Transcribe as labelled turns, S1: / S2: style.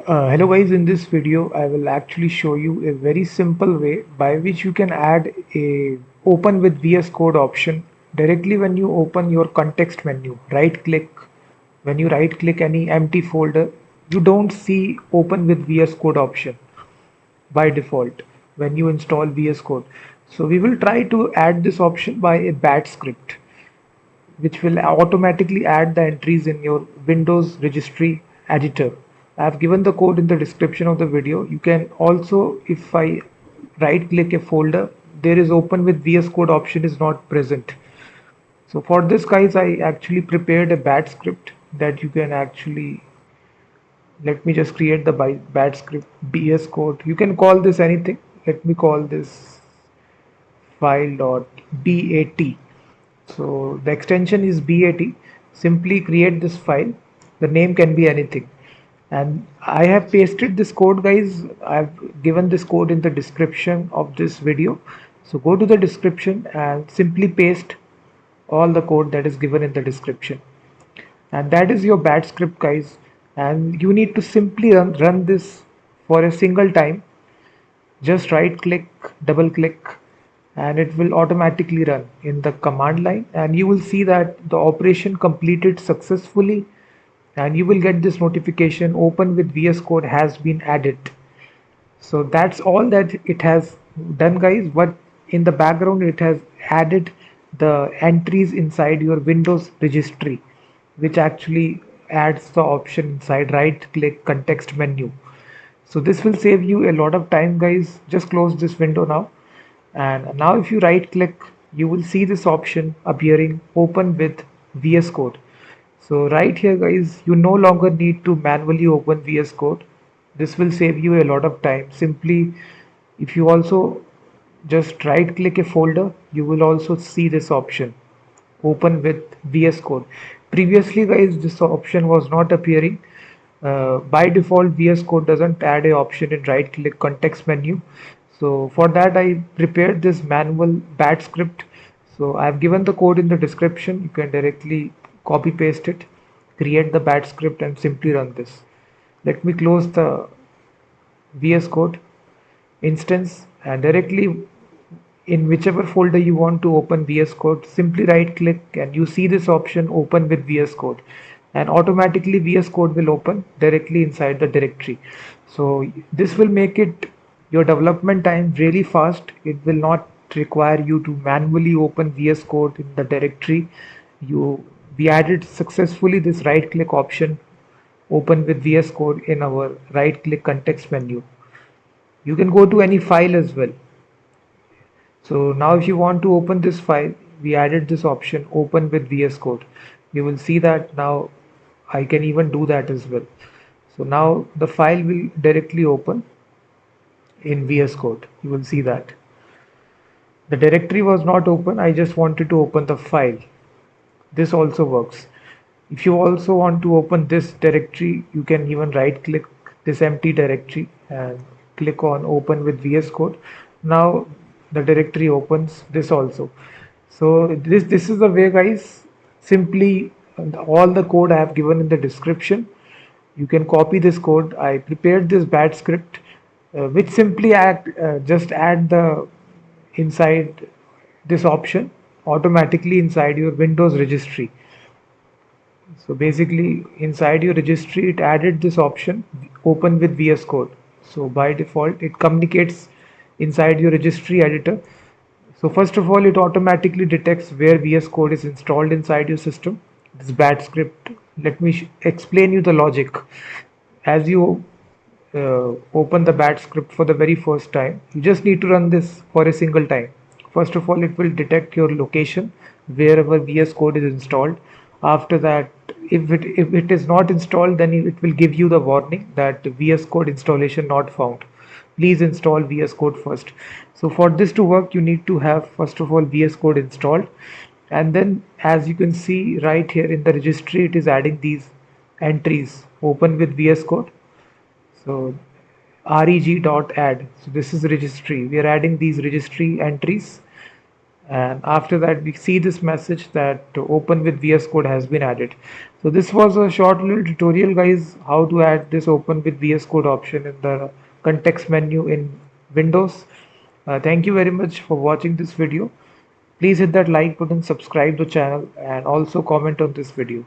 S1: Hello guys, in this video I will actually show you a very simple way by which you can add a open with VS Code option directly when you open your context menu. Right click, when you right click any empty folder, you don't see open with VS Code option by default when you install VS Code. So we will try to add this option by a batch script which will automatically add the entries in your Windows registry editor. I have given the code in the description of the video. You can also, if I right click a folder, there is open with VS Code option is not present. So for this guys, I actually prepared a batch script that you can actually, let me just create the batch script VS Code. You can call this anything. Let me call this file.bat. So the extension is BAT. Simply create this file. The name can be anything. And I have pasted this code, guys. I've given this code in the description of this video. So go to the description and simply paste all the code that is given in the description. And that is your batch script, guys. And you need to simply run this for a single time. Just right click, double click, and it will automatically run in the command line, and you will see that the operation completed successfully, and you will get this notification open with VS Code has been added. So that's all that it has done, guys. But in the background it has added the entries inside your Windows registry, which actually adds the option inside right click context menu. So this will save you a lot of time, guys. Just close this window now, and now if you right click, you will see this option appearing open with VS Code. So right here, guys, you no longer need to manually open VS Code. This will save you a lot of time. Simply, if you also just right click a folder, you will also see this option open with VS Code. Previously, guys, this option was not appearing. By default, VS Code doesn't add a option in right click context menu. So for that, I prepared this manual batch script. So I've given the code in the description. You can directly copy paste it, create the batch script, and simply run this. Let me close the VS Code instance, and directly in whichever folder you want to open VS Code, simply right click and you see this option open with VS Code, and automatically VS Code will open directly inside the directory. So this will make it your development time really fast. It will not require you to manually open VS Code in the directory. We added successfully this right click option open with VS Code in our right click context menu. You can go to any file as well. So now if you want to open this file, we added this option open with VS Code. You will see that now I can even do that as well. So now the file will directly open in VS Code. You will see that. The directory was not open. I just wanted to open the file. This also works. If you also want to open this directory, you can even right click this empty directory and click on open with VS Code. Now the directory opens this also. So this is the way, guys. Simply all the code I have given in the description, you can copy this code. I prepared this batch script which simply just add the inside this option automatically inside your Windows registry. So basically inside your registry it added this option open with VS Code. So by default it communicates inside your registry editor. So first of all, it automatically detects where VS Code is installed inside your system. This batch script, let me explain you the logic. As you open the batch script for the very first time, you just need to run this for a single time. First of all, it will detect your location wherever VS Code is installed. After that, if it is not installed, then it will give you the warning that VS Code installation not found. Please install VS Code first. So for this to work, you need to have first of all VS Code installed, and then as you can see right here in the registry, it is adding these entries open with VS Code. So reg.add. So this is registry. We are adding these registry entries, and after that we see this message that open with VS Code has been added. So this was a short little tutorial guys, how to add this open with VS Code option in the context menu in Windows. Thank you very much for watching this video. Please hit that like button, subscribe the channel, and also comment on this video.